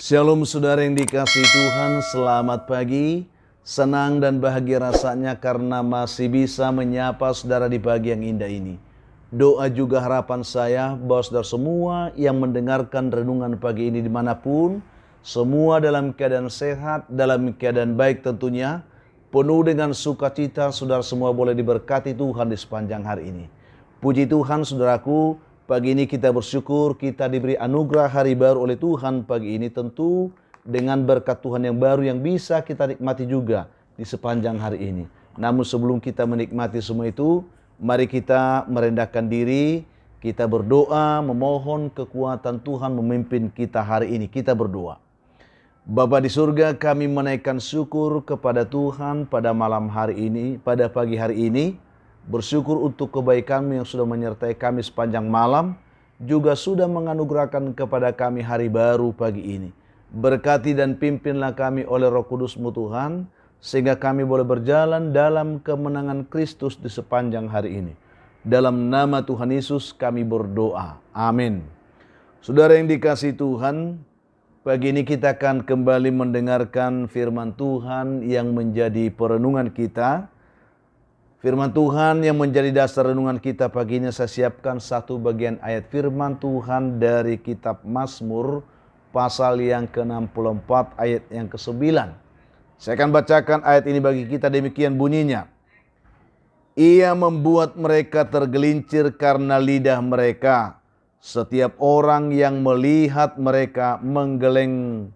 Shalom saudara yang dikasihi Tuhan, selamat pagi. Senang dan bahagia rasanya karena masih bisa menyapa saudara di pagi yang indah ini. Doa juga harapan saya bahwa saudara semua yang mendengarkan renungan pagi ini dimanapun, semua dalam keadaan sehat, dalam keadaan baik tentunya, penuh dengan sukacita, saudara semua boleh diberkati Tuhan di sepanjang hari ini. Puji Tuhan saudaraku, pagi ini kita bersyukur kita diberi anugerah hari baru oleh Tuhan pagi ini, tentu dengan berkat Tuhan yang baru yang bisa kita nikmati juga di sepanjang hari ini. Namun sebelum kita menikmati semua itu, mari kita merendahkan diri, kita berdoa memohon kekuatan Tuhan memimpin kita hari ini. Kita berdoa. Bapa di surga, kami menaikkan syukur kepada Tuhan pada malam hari ini, pada pagi hari ini. Bersyukur untuk kebaikan-Mu yang sudah menyertai kami sepanjang malam, juga sudah menganugerahkan kepada kami hari baru pagi ini. Berkati dan pimpinlah kami oleh Roh Kudus-Mu Tuhan, sehingga kami boleh berjalan dalam kemenangan Kristus di sepanjang hari ini. Dalam nama Tuhan Yesus kami berdoa. Amin. Saudara yang dikasihi Tuhan, pagi ini kita akan kembali mendengarkan firman Tuhan yang menjadi perenungan kita. Firman Tuhan yang menjadi dasar renungan kita pagi ini, saya siapkan satu bagian ayat firman Tuhan dari kitab Mazmur pasal yang ke-64 ayat yang ke-9. Saya akan bacakan ayat ini bagi kita, demikian bunyinya. Ia membuat mereka tergelincir karena lidah mereka. Setiap orang yang melihat mereka menggeleng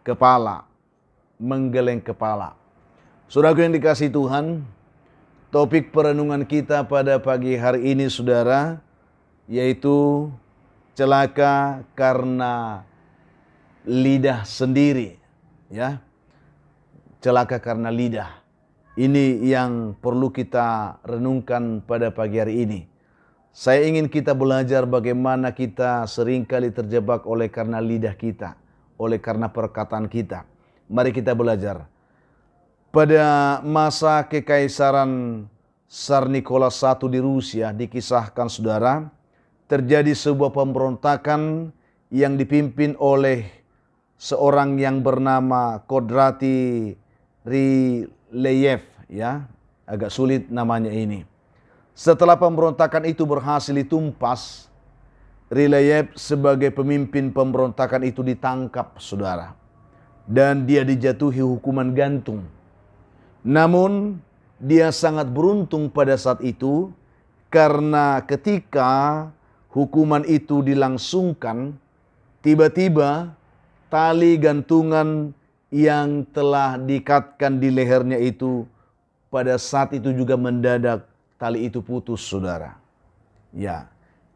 kepala. Menggeleng kepala. Saudaraku yang dikasihi Tuhan, topik perenungan kita pada pagi hari ini saudara, yaitu celaka karena lidah sendiri. Ya, celaka karena lidah. Ini yang perlu kita renungkan pada pagi hari ini. Saya ingin kita belajar bagaimana kita seringkali terjebak oleh karena lidah kita, oleh karena perkataan kita. Mari kita belajar. Pada masa kekaisaran Tsar Nicholas I di Rusia dikisahkan saudara, terjadi sebuah pemberontakan yang dipimpin oleh seorang yang bernama Kodrati Ryleyev, ya, agak sulit namanya ini. Setelah pemberontakan itu berhasil ditumpas, Ryleyev sebagai pemimpin pemberontakan itu ditangkap saudara, dan dia dijatuhi hukuman gantung. Namun dia sangat beruntung pada saat itu, karena ketika hukuman itu dilangsungkan, tiba-tiba tali gantungan yang telah diikatkan di lehernya itu pada saat itu juga mendadak tali itu putus saudara. Ya,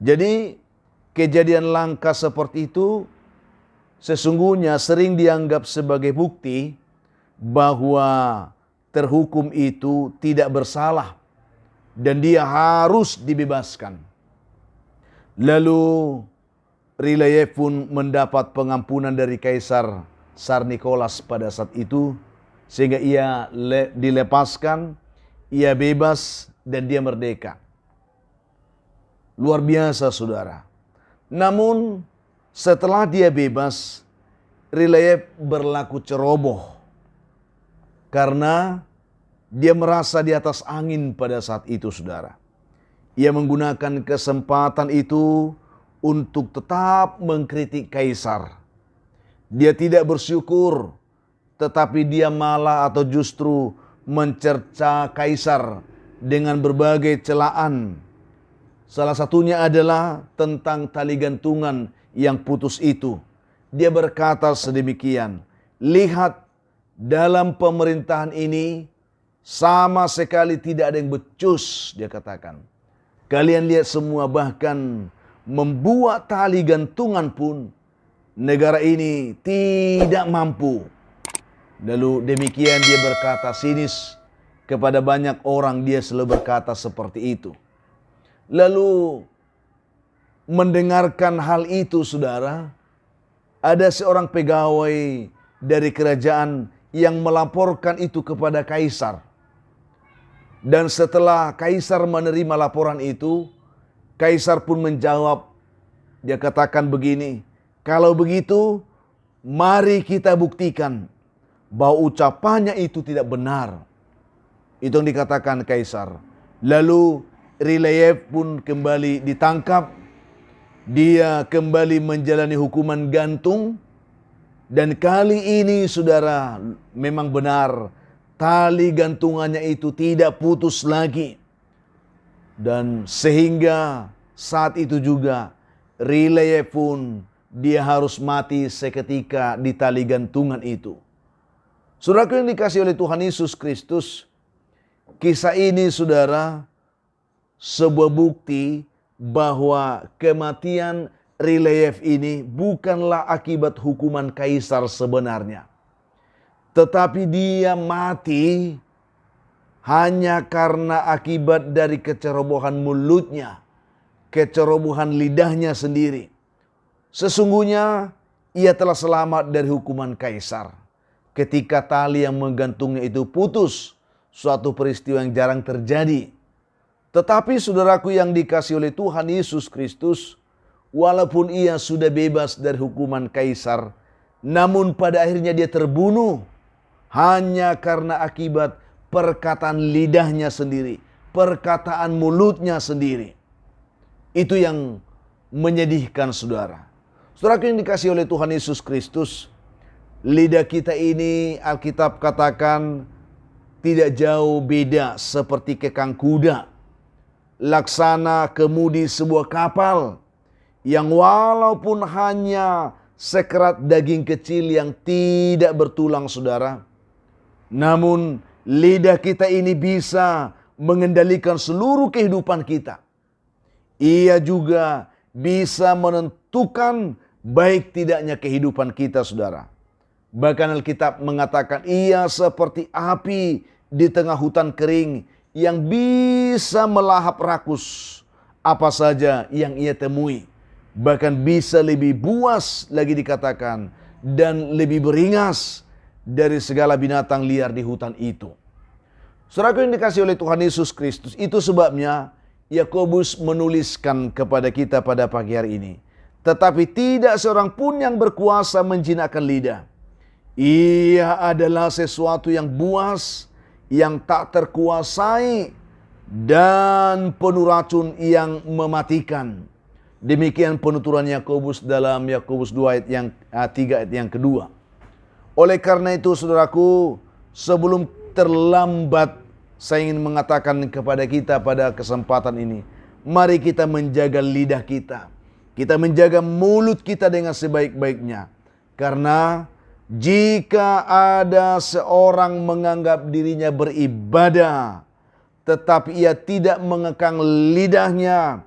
jadi kejadian langka seperti itu sesungguhnya sering dianggap sebagai bukti bahwa terhukum itu tidak bersalah dan dia harus dibebaskan. Lalu Ryleyev pun mendapat pengampunan dari Kaisar Tsar Nicholas pada saat itu, sehingga ia dilepaskan, ia bebas dan dia merdeka. Luar biasa saudara. Namun setelah dia bebas, Ryleyev berlaku ceroboh. Karena dia merasa di atas angin pada saat itu saudara. Ia menggunakan kesempatan itu untuk tetap mengkritik kaisar. Dia tidak bersyukur, tetapi dia malah atau justru mencerca kaisar dengan berbagai celaan. Salah satunya adalah tentang tali gantungan yang putus itu. Dia berkata sedemikian, lihat, dalam pemerintahan ini sama sekali tidak ada yang becus, dia katakan. Kalian lihat semua, bahkan membuat tali gantungan pun negara ini tidak mampu. Lalu demikian dia berkata sinis kepada banyak orang, dia selalu berkata seperti itu. Lalu mendengarkan hal itu saudara, ada seorang pegawai dari kerajaan yang melaporkan itu kepada kaisar. Dan setelah kaisar menerima laporan itu, kaisar pun menjawab, dia katakan begini, kalau begitu mari kita buktikan bahwa ucapannya itu tidak benar. Itu yang dikatakan kaisar. Lalu Ryleyev pun kembali ditangkap. Dia kembali menjalani hukuman gantung. Dan kali ini saudara, memang benar, tali gantungannya itu tidak putus lagi. Dan sehingga saat itu juga Ryleyev pun dia harus mati seketika di tali gantungan itu. Saudaraku yang dikasihi oleh Tuhan Yesus Kristus, kisah ini saudara sebuah bukti bahwa kematian Ryleyev ini bukanlah akibat hukuman kaisar sebenarnya. Tetapi dia mati hanya karena akibat dari kecerobohan mulutnya, kecerobohan lidahnya sendiri. Sesungguhnya ia telah selamat dari hukuman kaisar. Ketika tali yang menggantungnya itu putus, suatu peristiwa yang jarang terjadi. Tetapi saudaraku yang dikasihi oleh Tuhan Yesus Kristus, walaupun ia sudah bebas dari hukuman kaisar, namun pada akhirnya dia terbunuh hanya karena akibat perkataan lidahnya sendiri, perkataan mulutnya sendiri. Itu yang menyedihkan saudara. Saudaraku yang dikasihi oleh Tuhan Yesus Kristus, lidah kita ini Alkitab katakan tidak jauh beda seperti kekang kuda, laksana kemudi sebuah kapal yang walaupun hanya sekerat daging kecil yang tidak bertulang saudara, namun lidah kita ini bisa mengendalikan seluruh kehidupan kita. Ia juga bisa menentukan baik tidaknya kehidupan kita saudara. Bahkan Alkitab mengatakan ia seperti api di tengah hutan kering yang bisa melahap rakus apa saja yang ia temui. Bahkan bisa lebih buas lagi dikatakan dan lebih beringas dari segala binatang liar di hutan itu. Saudaraku yang dikasihi oleh Tuhan Yesus Kristus, itu sebabnya Yakobus menuliskan kepada kita pada pagi hari ini. Tetapi tidak seorang pun yang berkuasa menjinakkan lidah. Ia adalah sesuatu yang buas, yang tak terkuasai, dan penuh racun yang mematikan. Demikian penuturan Yakobus dalam Yakobus 2 ayat yang 3 ayat yang kedua. Oleh karena itu saudaraku, sebelum terlambat saya ingin mengatakan kepada kita pada kesempatan ini, mari kita menjaga lidah kita. Kita menjaga mulut kita dengan sebaik-baiknya. Karena jika ada seorang menganggap dirinya beribadah, tetapi ia tidak mengekang lidahnya,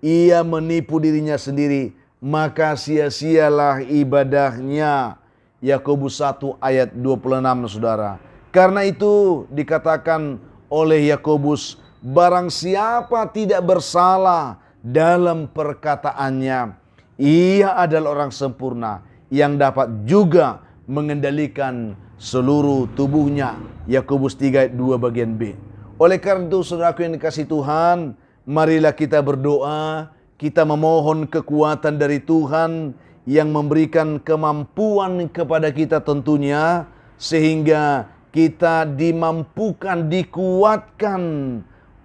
ia menipu dirinya sendiri, maka sia-sialah ibadahnya. Yakobus 1 ayat 26 saudara. Karena itu dikatakan oleh Yakobus, barang siapa tidak bersalah dalam perkataannya, ia adalah orang sempurna yang dapat juga mengendalikan seluruh tubuhnya. Yakobus 3 ayat 2 bagian B. Oleh karena itu saudaraku yang dikasihi Tuhan, marilah kita berdoa, kita memohon kekuatan dari Tuhan yang memberikan kemampuan kepada kita tentunya, sehingga kita dimampukan, dikuatkan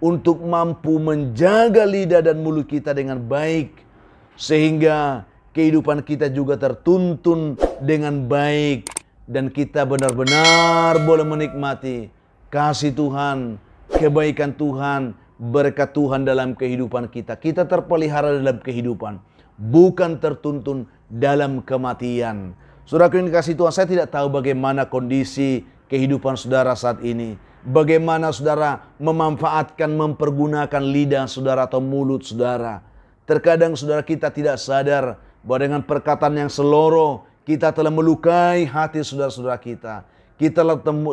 untuk mampu menjaga lidah dan mulut kita dengan baik, sehingga kehidupan kita juga tertuntun dengan baik, dan kita benar-benar boleh menikmati kasih Tuhan, kebaikan Tuhan, berkat Tuhan dalam kehidupan kita. Kita terpelihara dalam kehidupan, bukan tertuntun dalam kematian. Saudaraku yang dikasihi Tuhan, saya tidak tahu bagaimana kondisi kehidupan saudara saat ini. Bagaimana saudara memanfaatkan, mempergunakan lidah saudara atau mulut saudara. Terkadang saudara kita tidak sadar bahwa dengan perkataan yang seloroh kita telah melukai hati saudara-saudara kita. Kita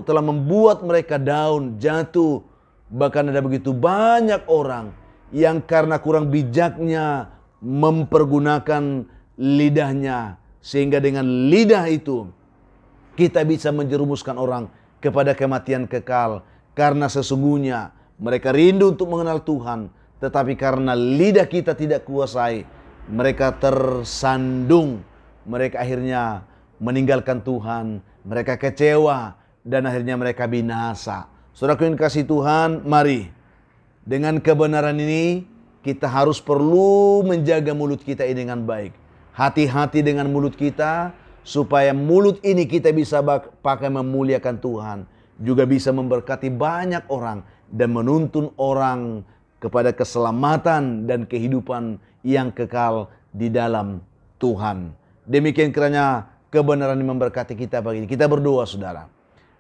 telah membuat mereka down, jatuh. Bahkan ada begitu banyak orang yang karena kurang bijaknya mempergunakan lidahnya, sehingga dengan lidah itu kita bisa menjerumuskan orang kepada kematian kekal. Karena sesungguhnya mereka rindu untuk mengenal Tuhan, tetapi karena lidah kita tidak kuasai, mereka tersandung. Mereka akhirnya meninggalkan Tuhan, mereka kecewa, dan akhirnya mereka binasa. Saudaraku yang kasih Tuhan, mari dengan kebenaran ini kita harus perlu menjaga mulut kita ini dengan baik. Hati-hati dengan mulut kita, supaya mulut ini kita bisa pakai memuliakan Tuhan, juga bisa memberkati banyak orang dan menuntun orang kepada keselamatan dan kehidupan yang kekal di dalam Tuhan. Demikian kiranya kebenaran ini memberkati kita pagi ini. Kita berdoa, saudara.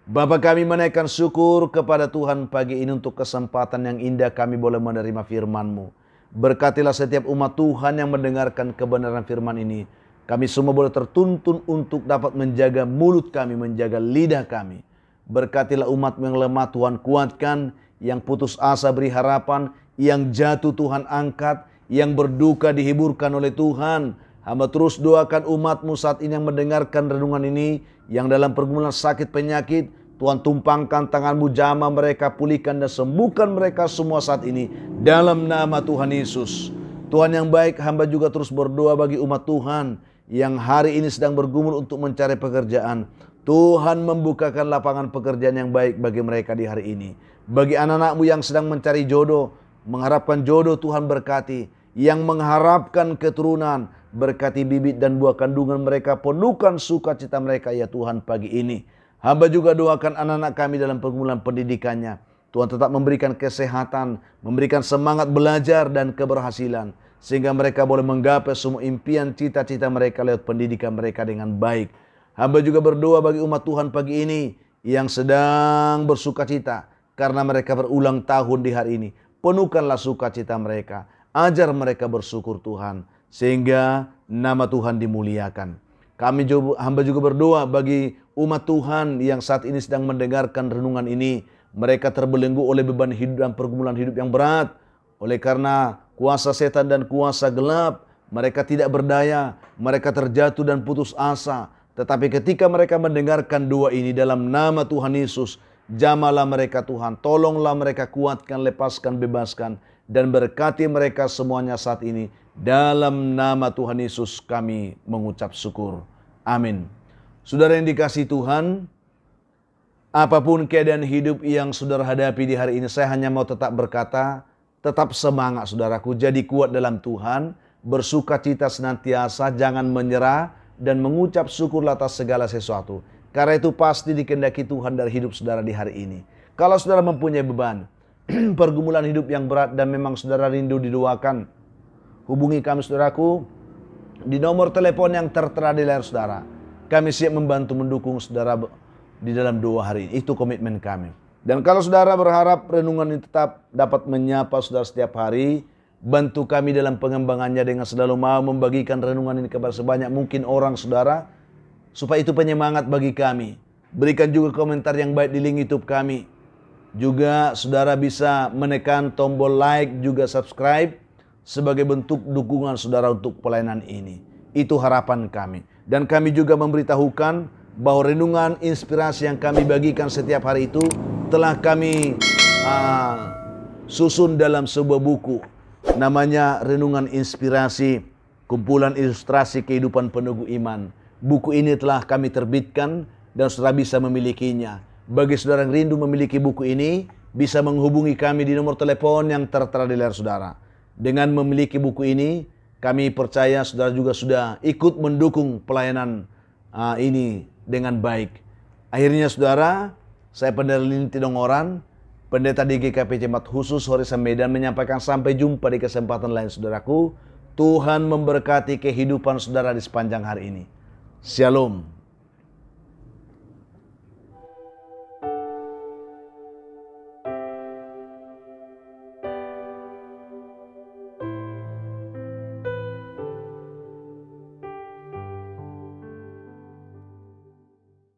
Bapa, kami menaikkan syukur kepada Tuhan pagi ini untuk kesempatan yang indah kami boleh menerima firman-Mu. Berkatilah setiap umat Tuhan yang mendengarkan kebenaran firman ini. Kami semua boleh tertuntun untuk dapat menjaga mulut kami, menjaga lidah kami. Berkatilah umat-Mu yang lemah, Tuhan kuatkan. Yang putus asa beri harapan. Yang jatuh Tuhan angkat. Yang berduka dihiburkan oleh Tuhan. Hamba terus doakan umat-Mu saat ini yang mendengarkan renungan ini. Yang dalam pergumulan sakit penyakit. Tuhan tumpangkan tangan-Mu, jamah mereka, pulihkan dan sembuhkan mereka semua saat ini. Dalam nama Tuhan Yesus. Tuhan yang baik, hamba juga terus berdoa bagi umat Tuhan yang hari ini sedang bergumul untuk mencari pekerjaan. Tuhan membukakan lapangan pekerjaan yang baik bagi mereka di hari ini. Bagi anak-anak-Mu yang sedang mencari jodoh, mengharapkan jodoh, Tuhan berkati. Yang mengharapkan keturunan, berkati bibit dan buah kandungan mereka, penuhkan sukacita mereka ya Tuhan pagi ini. Hamba juga doakan anak-anak kami dalam pergumulan pendidikannya. Tuhan tetap memberikan kesehatan, memberikan semangat belajar dan keberhasilan. Sehingga mereka boleh menggapai semua impian cita-cita mereka lewat pendidikan mereka dengan baik. Hamba juga berdoa bagi umat Tuhan pagi ini yang sedang bersukacita karena mereka berulang tahun di hari ini. Penuhkanlah sukacita mereka. Ajar mereka bersyukur Tuhan. Sehingga nama Tuhan dimuliakan. Hamba juga berdoa bagi umat Tuhan yang saat ini sedang mendengarkan renungan ini. Mereka terbelenggu oleh beban hidup dan pergumulan hidup yang berat. Oleh karena kuasa setan dan kuasa gelap, mereka tidak berdaya, mereka terjatuh dan putus asa. Tetapi ketika mereka mendengarkan doa ini dalam nama Tuhan Yesus, jamahlah mereka Tuhan, tolonglah mereka, kuatkan, lepaskan, bebaskan, dan berkati mereka semuanya saat ini. Dalam nama Tuhan Yesus kami mengucap syukur. Amin. Saudara yang dikasihi Tuhan, apapun keadaan hidup yang saudara hadapi di hari ini, saya hanya mau tetap berkata, tetap semangat saudaraku, jadi kuat dalam Tuhan, bersukacita senantiasa, jangan menyerah, dan mengucap syukur atas segala sesuatu. Karena itu pasti dikehendaki Tuhan dari hidup saudara di hari ini. Kalau saudara mempunyai beban, pergumulan hidup yang berat, dan memang saudara rindu didoakan, hubungi kami saudaraku, di nomor telepon yang tertera di layar saudara. Kami siap membantu mendukung saudara di dalam doa hari ini. Itu komitmen kami. Dan kalau saudara berharap renungan ini tetap dapat menyapa saudara setiap hari, bantu kami dalam pengembangannya dengan selalu mau membagikan renungan ini kepada sebanyak mungkin orang saudara, supaya itu penyemangat bagi kami. Berikan juga komentar yang baik di link YouTube kami. Juga saudara bisa menekan tombol like, juga subscribe, sebagai bentuk dukungan saudara untuk pelayanan ini. Itu harapan kami. Dan kami juga memberitahukan bahwa renungan inspirasi yang kami bagikan setiap hari itu telah kami susun dalam sebuah buku. Namanya Renungan Inspirasi, kumpulan ilustrasi kehidupan peneguh iman. Buku ini telah kami terbitkan dan saudara bisa memilikinya. Bagi saudara yang rindu memiliki buku ini, bisa menghubungi kami di nomor telepon yang tertera di layar saudara. Dengan memiliki buku ini, kami percaya saudara juga sudah ikut mendukung pelayanan ini dengan baik. Akhirnya saudara, saya Pendeta Lini Tidongoran, Pendeta di GKP Jemaat Khusus Horizon Medan menyampaikan sampai jumpa di kesempatan lain saudaraku. Tuhan memberkati kehidupan saudara di sepanjang hari ini. Shalom.